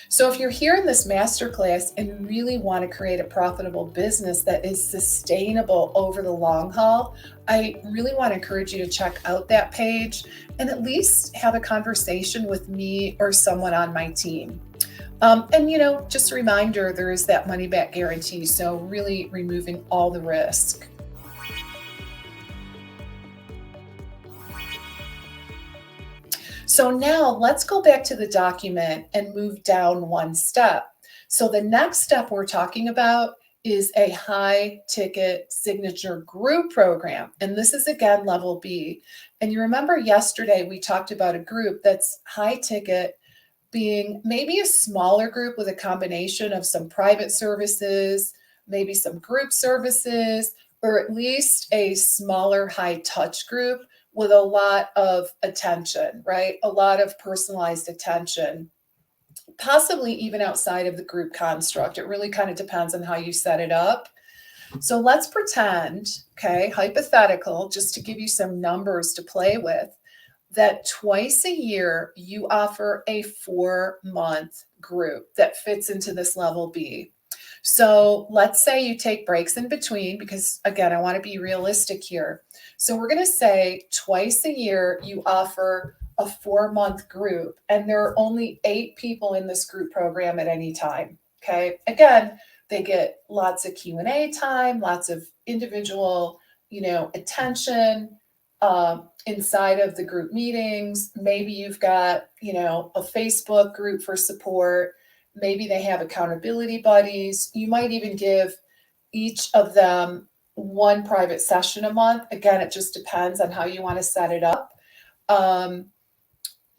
So if you're here in this masterclass and really want to create a profitable business that is sustainable over the long haul, I really want to encourage you to check out that page and at least have a conversation with me or someone on my team. And just a reminder, there is that money back guarantee. So really removing all the risk. So now let's go back to the document and move down one step. So the next step we're talking about is a high ticket signature group program. And this is again level B. And you remember yesterday we talked about a group that's high ticket being maybe a smaller group with a combination of some private services, maybe some group services, or at least a smaller high touch group with a lot of attention, right? A lot of personalized attention, possibly even outside of the group construct. It really kind of depends on how you set it up. So let's pretend, okay, hypothetical, just to give you some numbers to play with, that twice a year you offer a 4-month group that fits into this level B. So let's say you take breaks in between because, again, I want to be realistic here. So we're going to say twice a year you offer a 4-month group, and there are only 8 people in this group program at any time. Okay. Again, they get lots of Q&A time, lots of individual, attention inside of the group meetings. Maybe you've got, a Facebook group for support. Maybe they have accountability buddies. You might even give each of them one private session a month. Again, it just depends on how you want to set it up.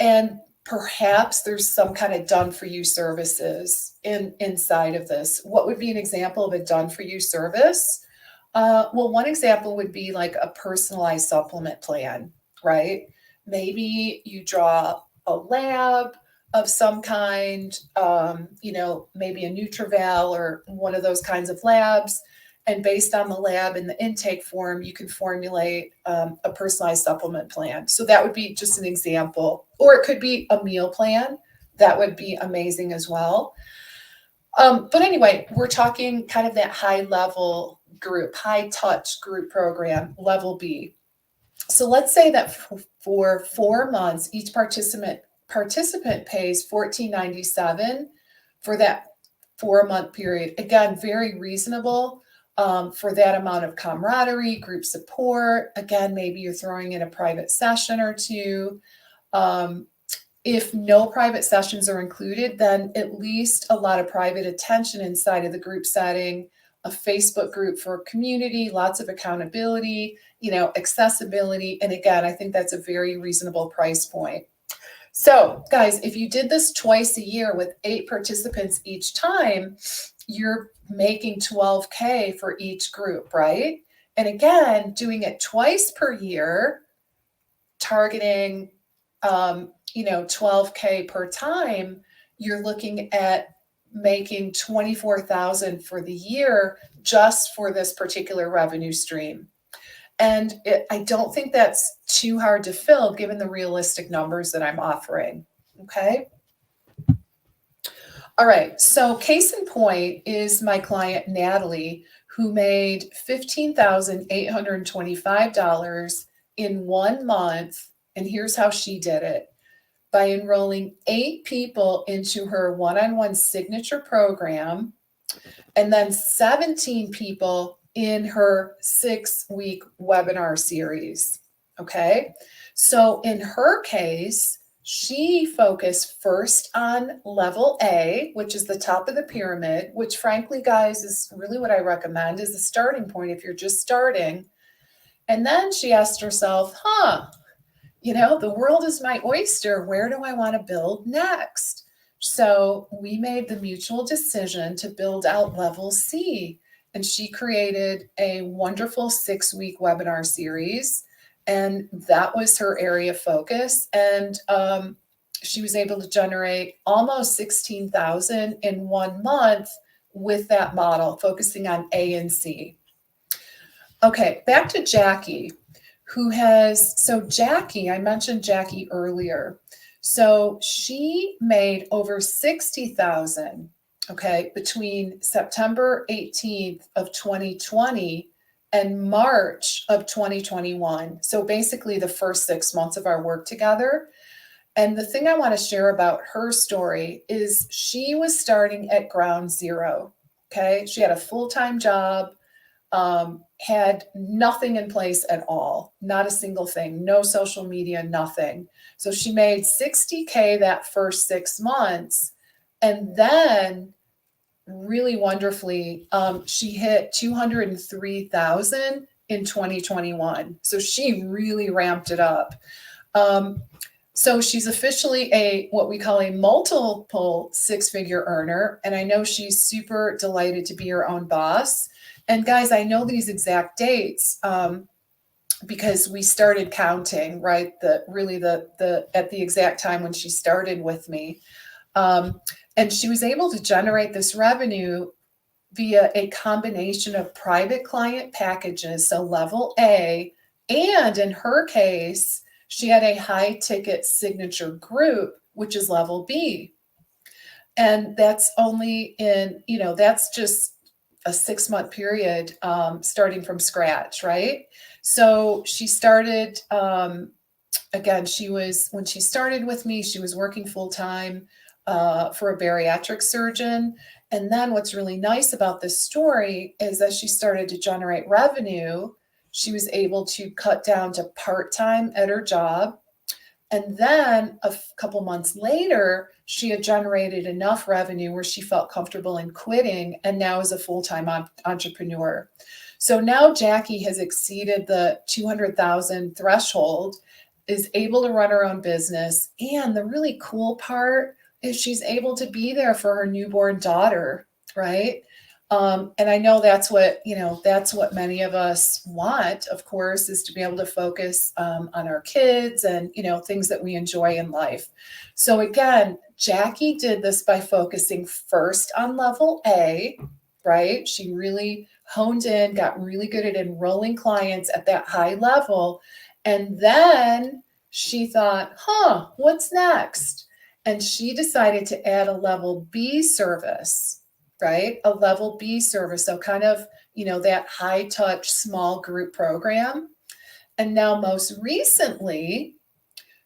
And perhaps there's some kind of done for you services inside of this. What would be an example of a done for you service? Well, one example would be like a personalized supplement plan, right? Maybe you draw a lab of some kind, maybe a NutriVal or one of those kinds of labs. And based on the lab and the intake form, you can formulate a personalized supplement plan. So that would be just an example. Or it could be a meal plan. That would be amazing as well. But anyway, we're talking kind of that high level group, high touch group program, level B. So let's say that for 4 months, each participant pays $14.97 for that 4-month period. Again, very reasonable for that amount of camaraderie, group support. Again, maybe you're throwing in a private session or two. If no private sessions are included, then at least a lot of private attention inside of the group setting, a Facebook group for community, lots of accountability, accessibility. And again, I think that's a very reasonable price point. So guys, if you did this twice a year with 8 participants each time, you're making $12K for each group, right? And again, doing it twice per year, targeting, $12K per time, you're looking at making $24,000 for the year just for this particular revenue stream. And I don't think that's too hard to fill given the realistic numbers that I'm offering. Okay. All right. So case in point is my client, Natalie, who made $15,825 in 1 month. And here's how she did it: by enrolling 8 people into her one-on-one signature program, and then 17 people in her 6-week webinar series. Okay. So in her case, she focused first on level A, which is the top of the pyramid, which frankly, guys, is really what I recommend as a starting point if you're just starting. And then she asked herself, the world is my oyster. Where do I want to build next? So we made the mutual decision to build out level C. And she created a wonderful 6-week webinar series. And that was her area of focus. And she was able to generate almost $16,000 in 1 month with that model, focusing on A and C. Okay, back to Jackie. Jackie, I mentioned Jackie earlier. So she made over 60,000, okay, between September 18th of 2020 and March of 2021. So basically the first 6 months of our work together. And the thing I want to share about her story is she was starting at ground zero. Okay. She had a full-time job, had nothing in place at all, not a single thing, no social media, nothing. So she made 60K that first 6 months. And then really wonderfully, she hit 203,000 in 2021. So she really ramped it up. So she's officially what we call a multiple six-figure earner. And I know she's super delighted to be her own boss. And guys, I know these exact dates because we started counting, right? At the exact time when she started with me. And she was able to generate this revenue via a combination of private client packages, so level A, and in her case, she had a high ticket signature group, which is level B. And that's only that's just a 6-month period starting from scratch, right? So she started, again, when she started with me, she was working full time for a bariatric surgeon. And then what's really nice about this story is that she started to generate revenue. She was able to cut down to part-time at her job. And then a couple months later, she had generated enough revenue where she felt comfortable in quitting and now is a full-time entrepreneur. So now Jackie has exceeded the 200,000 threshold, is able to run her own business. And the really cool part is she's able to be there for her newborn daughter, right? And I know that's what many of us want, of course, is to be able to focus on our kids and, things that we enjoy in life. So again, Jackie did this by focusing first on level A, right? She really honed in, got really good at enrolling clients at that high level. And then she thought, what's next? And she decided to add a level B service, right? A level B service. So kind of, that high touch small group program. And now most recently,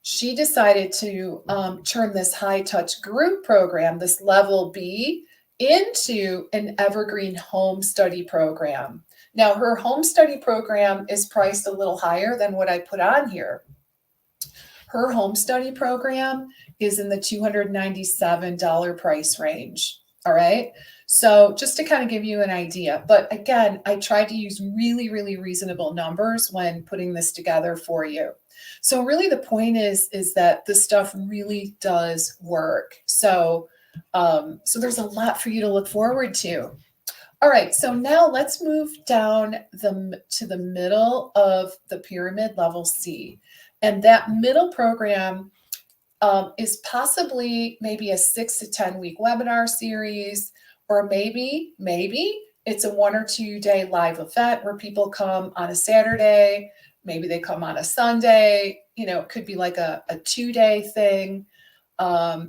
she decided to turn this high touch group program, this level B, into an evergreen home study program. Now her home study program is priced a little higher than what I put on here. Her home study program is in the $297 price range. All right. So just to kind of give you an idea, but again, I tried to use really, really reasonable numbers when putting this together for you. So really the point is that this stuff really does work. So there's a lot for you to look forward to. All right. So now let's move down to the middle of the pyramid, level C. And that middle program is possibly maybe a 6 to 10 week webinar series, or maybe it's a 1 or 2 day live event where people come on a Saturday, maybe they come on a Sunday, it could be like a 2-day thing.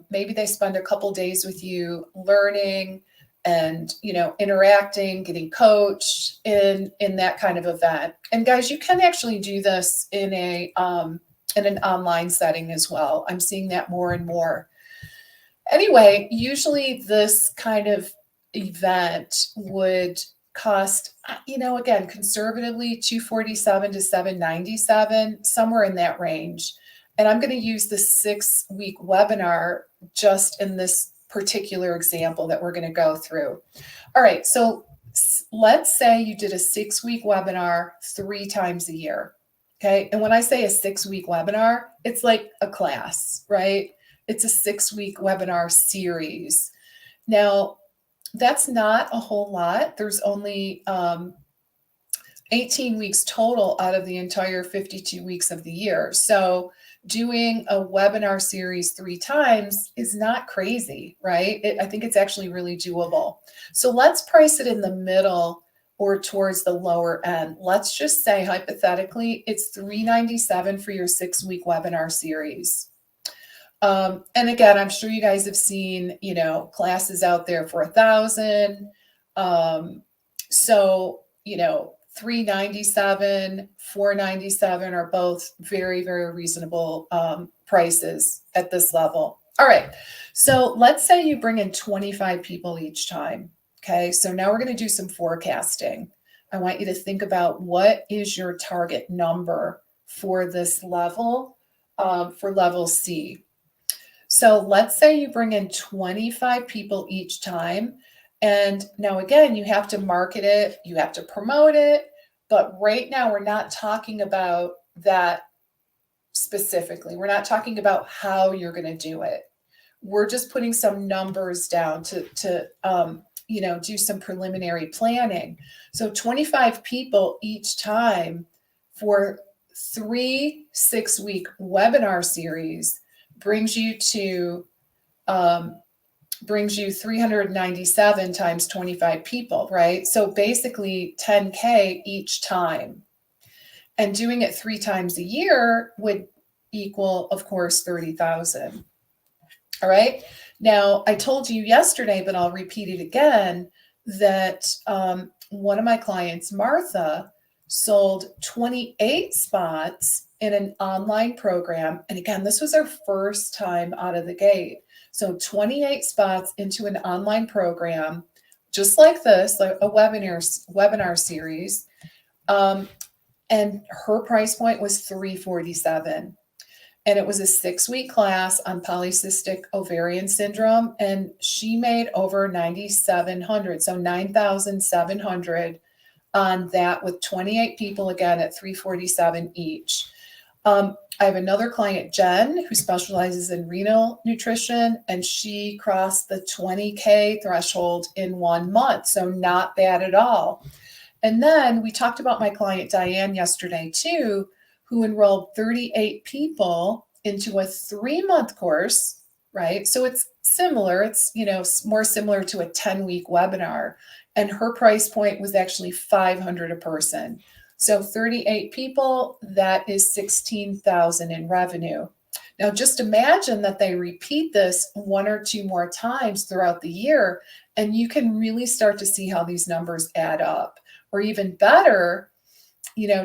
Maybe they spend a couple days with you learning and, interacting, getting coached in that kind of event. And guys, you can actually do this in an online setting as well. I'm seeing that more and more. Anyway, usually this kind of event would cost, again, conservatively $247 to $797, somewhere in that range. And I'm going to use the 6-week webinar just in this particular example that we're going to go through. All right, so let's say you did a 6-week webinar 3 times a year. Okay. And when I say a 6-week webinar, it's like a class, right? It's a 6-week webinar series. Now, that's not a whole lot. There's only 18 weeks total out of the entire 52 weeks of the year. So doing a webinar series 3 times is not crazy, right? I think it's actually really doable. So let's price it in the middle or towards the lower end. Let's just say hypothetically, it's $397 for your 6-week webinar series. And again, I'm sure you guys have seen, classes out there for 1,000. So, $397, $497 are both very, very reasonable prices at this level. All right. So let's say you bring in 25 people each time. Okay. So now we're going to do some forecasting. I want you to think about what is your target number for this level, for level C. So let's say you bring in 25 people each time. And now, again, you have to market it, you have to promote it. But right now, we're not talking about that specifically. We're not talking about how you're going to do it. We're just putting some numbers down to do some preliminary planning. So 25 people each time for 3 6-week webinar series brings you 397 times 25 people, right? So basically 10K each time. And doing it 3 times a year would equal, of course, 30,000. All right. Now, I told you yesterday, but I'll repeat it again, that one of my clients, Martha, sold 28 spots in an online program. And again, this was her first time out of the gate. So 28 spots into an online program, just like this, like a webinar series. And her price point was $347. And it was a 6-week class on polycystic ovarian syndrome. And she made over 9,700, so 9,700 on that with 28 people, again, at $347 each. I have another client, Jen, who specializes in renal nutrition, and she crossed the 20K threshold in 1 month. So not bad at all. And then we talked about my client, Diane, yesterday too, who enrolled 38 people into a 3-month course, right? So it's similar. It's, more similar to a 10-week webinar. And her price point was actually $500 a person. So 38 people, that is 16,000 in revenue. Now, just imagine that they repeat this 1 or 2 more times throughout the year, and you can really start to see how these numbers add up. Or even better,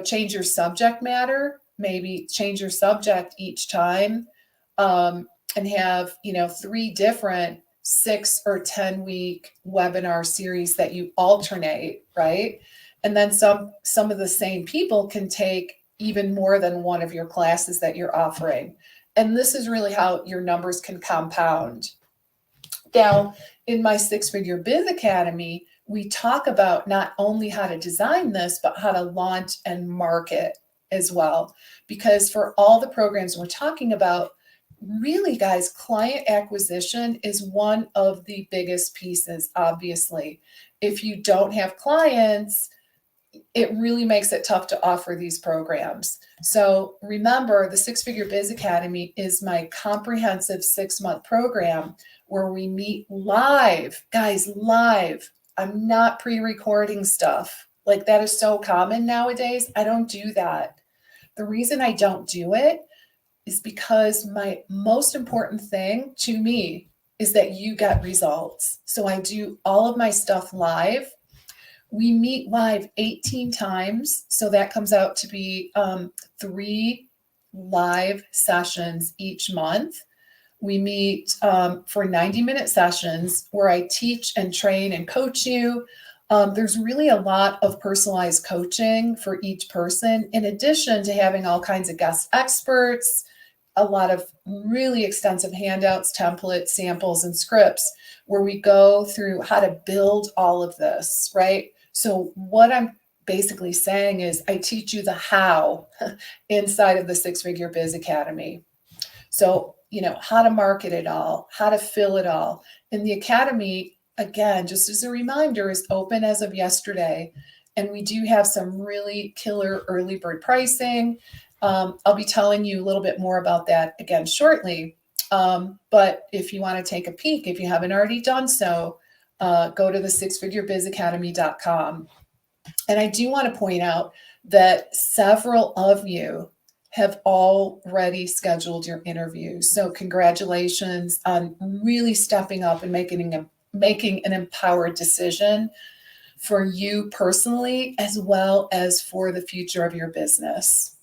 change your subject matter, maybe change your subject each time, and have, 3 different 6 or 10-week webinar series that you alternate, right? And then some of the same people can take even more than one of your classes that you're offering. And this is really how your numbers can compound. Now, in my 6-Figure Biz Academy, we talk about not only how to design this, but how to launch and market as well. Because for all the programs we're talking about, really, guys, client acquisition is one of the biggest pieces, obviously. If you don't have clients, it really makes it tough to offer these programs. So remember, the 6-Figure Biz Academy is my comprehensive 6-month program where we meet live, guys, live. I'm not pre-recording stuff. Like, that is so common nowadays. I don't do that. The reason I don't do it is because my most important thing to me is that you get results. So I do all of my stuff live. We meet live 18 times. So that comes out to be 3 live sessions each month. We meet for 90-minute sessions where I teach and train and coach you. There's really a lot of personalized coaching for each person, in addition to having all kinds of guest experts, a lot of really extensive handouts, templates, samples, and scripts where we go through how to build all of this, right? So what I'm basically saying is I teach you the how inside of the 6-Figure Biz Academy. So, how to market it all, how to fill it all. And the Academy, again, just as a reminder, is open as of yesterday. And we do have some really killer early bird pricing. I'll be telling you a little bit more about that again shortly. But if you want to take a peek, if you haven't already done so, go to the 6figurebizacademy.com. And I do want to point out that several of you have already scheduled your interviews. So congratulations on really stepping up and making an empowered decision for you personally, as well as for the future of your business.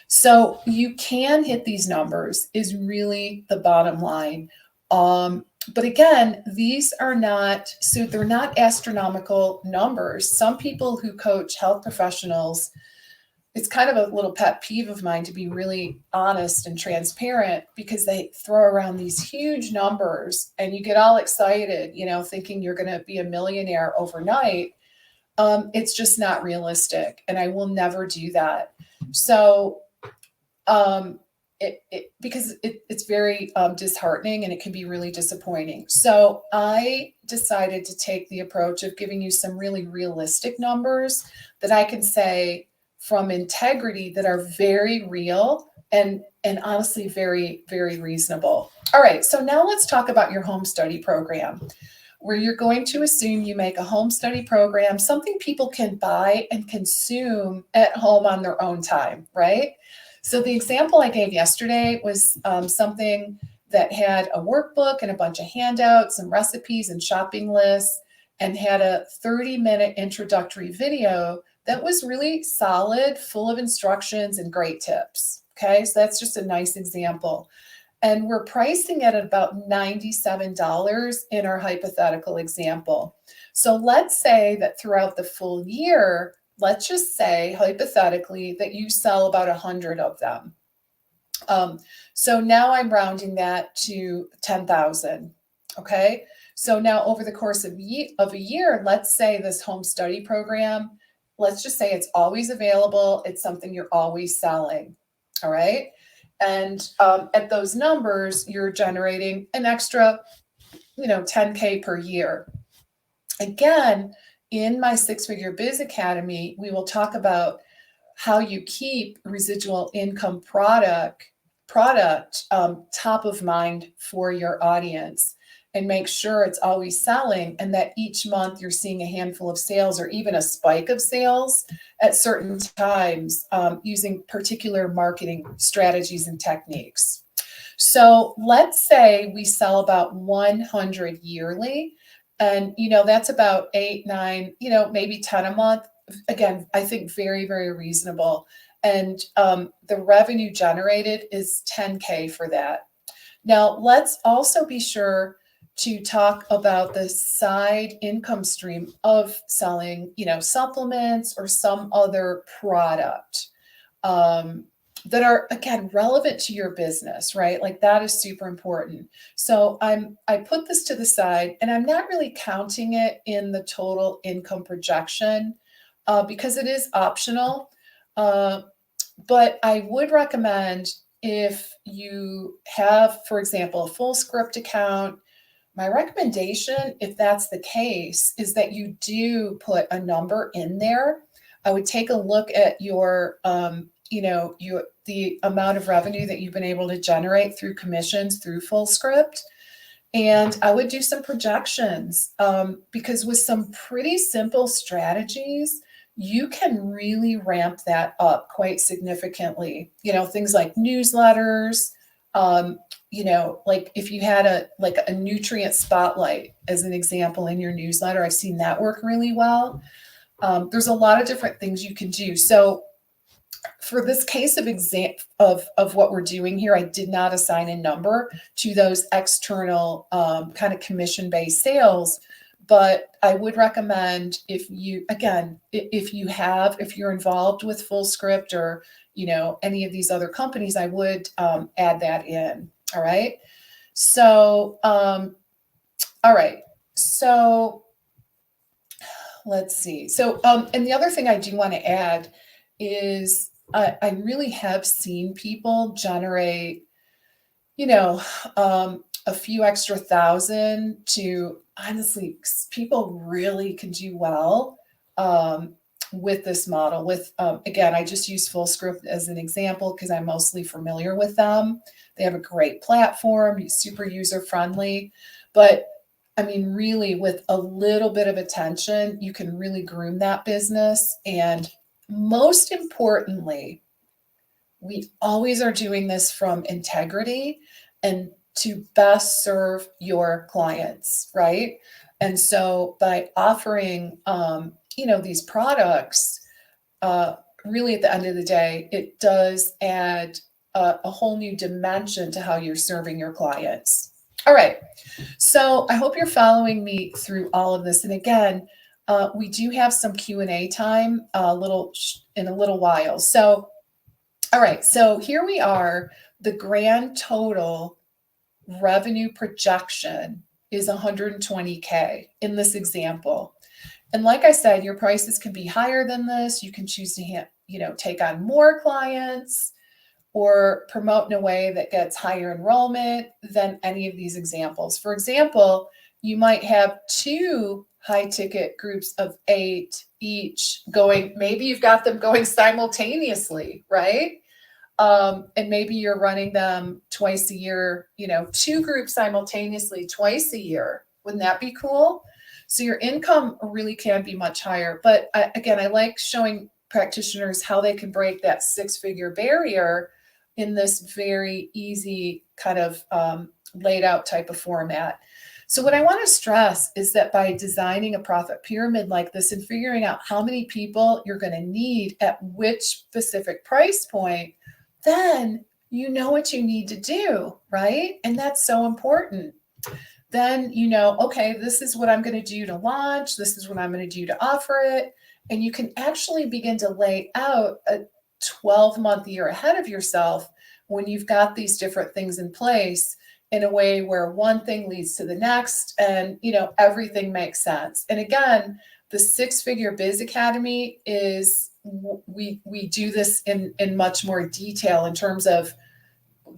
So you can hit these numbers is really the bottom line. But again, these are not, so they're not astronomical numbers. Some people who coach health professionals, it's kind of a little pet peeve of mine, to be really honest and transparent, because they throw around these huge numbers and you get all excited, thinking you're going to be a millionaire overnight. It's just not realistic. And I will never do that. So, because it's very disheartening, and it can be really disappointing. So I decided to take the approach of giving you some really realistic numbers that I can say from integrity that are very real and honestly very, very reasonable. All right, so now let's talk about your home study program, where you're going to assume you make a home study program, something people can buy and consume at home on their own time, right? So the example I gave yesterday was something that had a workbook and a bunch of handouts and recipes and shopping lists, and had a 30-minute introductory video that was really solid, full of instructions and great tips. Okay, so that's just a nice example. And we're pricing it at about $97 in our hypothetical example. So let's say that throughout the full year, let's just say hypothetically that you sell about 100 of them. So now I'm rounding that to 10,000. Okay. So now over the course of a year, let's say this home study program, let's just say it's always available. It's something you're always selling. All right. And at those numbers, you're generating an extra, $10K per year. Again, in my Six-Figure Biz Academy, we will talk about how you keep residual income product top of mind for your audience, and make sure it's always selling, and that each month you're seeing a handful of sales or even a spike of sales at certain times, using particular marketing strategies and techniques. So let's say we sell about 100 yearly, and that's about 8, 9, maybe 10 a month. Again, I think very, very reasonable. And the revenue generated is 10K for that. Now, let's also be sure to talk about the side income stream of selling, supplements or some other product that are, again, relevant to your business, right? Like, that is super important. So I put this to the side, and I'm not really counting it in the total income projection because it is optional. But I would recommend, if you have, for example, a full script account, my recommendation, if that's the case, is that you do put a number in there. I would take a look at your, the amount of revenue that you've been able to generate through commissions through full script. And I would do some projections because with some pretty simple strategies, you can really ramp that up quite significantly. Things like newsletters, like if you had a nutrient spotlight as an example in your newsletter, I've seen that work really well. There's a lot of different things you can do. So for this case of what we're doing here, I did not assign a number to those external kind of commission-based sales. But I would recommend, if you're involved with Full Script or, any of these other companies, I would add that in. All right. So, all right. So let's see. So, and the other thing I do want to add is I really have seen people generate, a few extra thousand to, honestly, people really can do well with this model. With again, I just use Full Script as an example because I'm mostly familiar with them. They have a great platform, super user friendly, but I mean, really, with a little bit of attention, you can really groom that business. And most importantly, we always are doing this from integrity and to best serve your clients, right? And so by offering, these products, uh, really at the end of the day, it does add a whole new dimension to how you're serving your clients. All right. So I hope you're following me through all of this. And again, we do have some Q&A time in a little while. So, all right. So here we are. The grand total revenue projection is 120K in this example. And like I said, your prices can be higher than this. You can choose to take on more clients or promote in a way that gets higher enrollment than any of these examples. For example, you might have 2 high ticket groups of 8 each going, maybe you've got them going simultaneously, right? And maybe you're running them twice a year, 2 groups simultaneously twice a year. Wouldn't that be cool? So your income really can be much higher. But again, I like showing practitioners how they can break that 6-figure barrier in this very easy kind of laid out type of format. So what I want to stress is that by designing a profit pyramid like this and figuring out how many people you're going to need at which specific price point, then you know what you need to do, right? And that's so important. Then okay, this is what I'm going to do to launch. This is what I'm going to do to offer it. And you can actually begin to lay out a 12-month year ahead of yourself when you've got these different things in place in a way where one thing leads to the next and, everything makes sense. And again, the 6-figure Biz Academy is, we do this in much more detail in terms of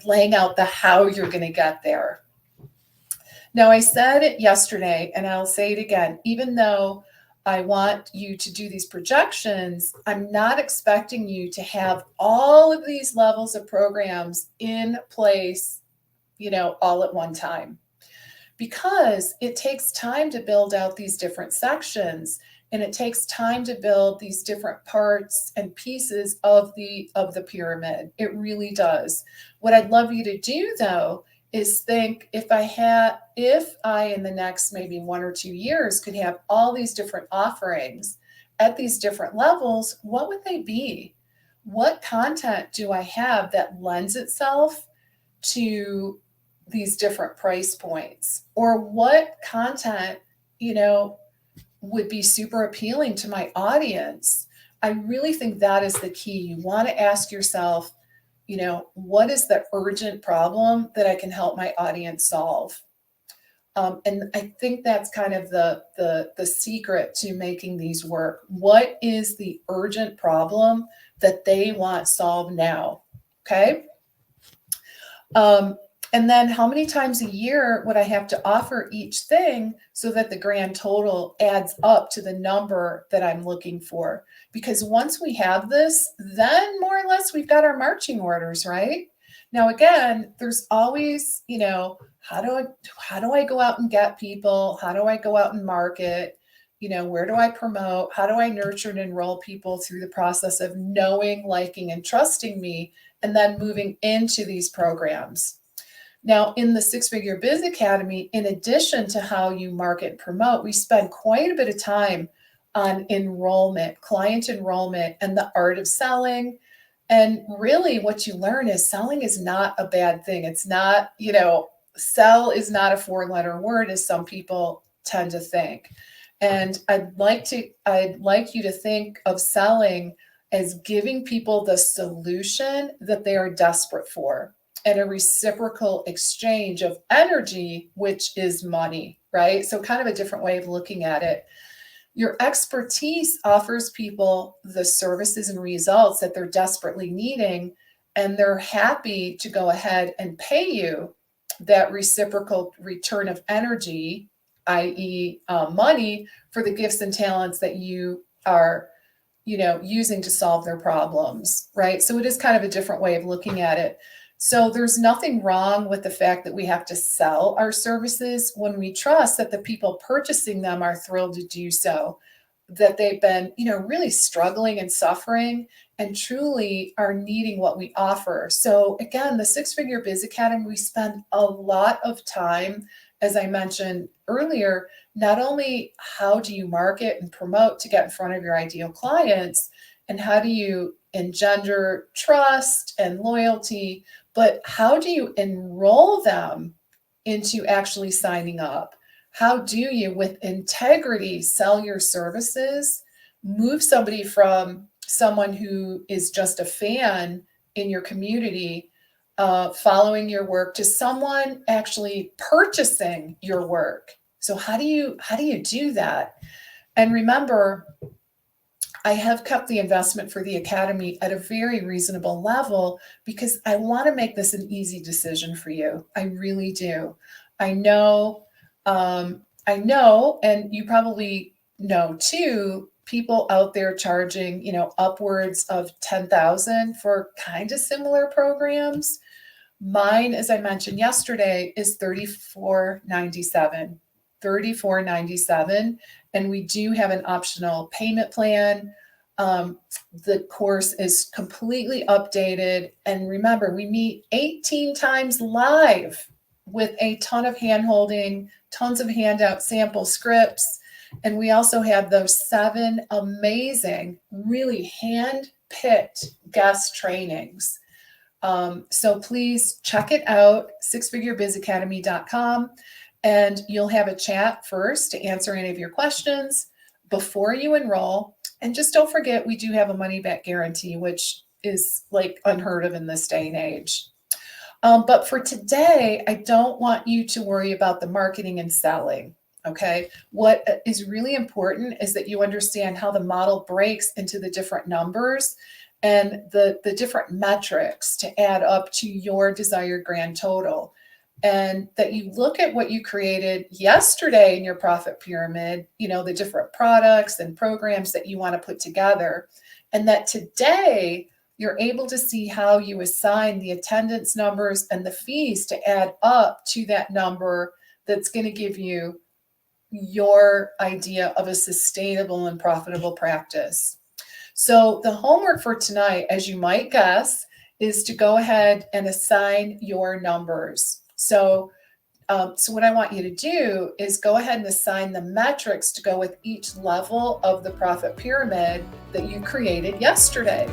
laying out the how you're going to get there. Now, I said it yesterday, and I'll say it again, even though I want you to do these projections, I'm not expecting you to have all of these levels of programs in place, all at one time, because it takes time to build out these different sections, and it takes time to build these different parts and pieces of the pyramid. It really does. What I'd love you to do, though, is think, if I in the next maybe 1 or 2 years could have all these different offerings at these different levels, what would they be? What content do I have that lends itself to these different price points? Or what content, would be super appealing to my audience? I really think that is the key. You want to ask yourself, what is the urgent problem that I can help my audience solve? And I think that's kind of the secret to making these work. What is the urgent problem that they want solved now? Okay. And then how many times a year would I have to offer each thing so that the grand total adds up to the number that I'm looking for? Because once we have this, then more or less we've got our marching orders, right? Now, again, there's always, how do I go out and get people? How do I go out and market? Where do I promote? How do I nurture and enroll people through the process of knowing, liking, and trusting me, and then moving into these programs? Now, in the 6-figure Biz Academy, in addition to how you market and promote, we spend quite a bit of time on enrollment, client enrollment, and the art of selling. And really what you learn is selling is not a bad thing. It's not, sell is not a 4-letter word, as some people tend to think. And I'd like you to think of selling as giving people the solution that they are desperate for, and a reciprocal exchange of energy, which is money, right? So kind of a different way of looking at it. Your expertise offers people the services and results that they're desperately needing, and they're happy to go ahead and pay you that reciprocal return of energy, i.e., money, for the gifts and talents that you are, using to solve their problems, right? So it is kind of a different way of looking at it. So there's nothing wrong with the fact that we have to sell our services when we trust that the people purchasing them are thrilled to do so. that they've been, really struggling and suffering and truly are needing what we offer. So again, the Six Figure Biz Academy, we spend a lot of time, as I mentioned earlier, not only how do you market and promote to get in front of your ideal clients, and how do you engender trust and loyalty, but how do you enroll them into actually signing up? How do you, with integrity, sell your services, move somebody from someone who is just a fan in your community, following your work, to someone actually purchasing your work? So how do you do that? And remember, I have kept the investment for the academy at a very reasonable level because I want to make this an easy decision for you. I really do. I know, and you probably know too, people out there charging, upwards of 10,000 for kind of similar programs. Mine, as I mentioned yesterday, is $34.97, and we do have an optional payment plan. The course is completely updated, and remember, we meet 18 times live with a ton of hand-holding, tons of handout sample scripts, and we also have those 7 amazing, really hand-picked guest trainings. So please check it out, sixfigurebizacademy.com, and you'll have a chat first to answer any of your questions before you enroll. And just don't forget, we do have a money back guarantee, which is like unheard of in this day and age. But for today, I don't want you to worry about the marketing and selling. Okay. What is really important is that you understand how the model breaks into the different numbers and the different metrics to add up to your desired grand total. And that you look at what you created yesterday in your profit pyramid, the different products and programs that you want to put together. And that today you're able to see how you assign the attendance numbers and the fees to add up to that number that's going to give you your idea of a sustainable and profitable practice. So the homework for tonight, as you might guess, is to go ahead and assign your numbers. So what I want you to do is go ahead and assign the metrics to go with each level of the profit pyramid that you created yesterday.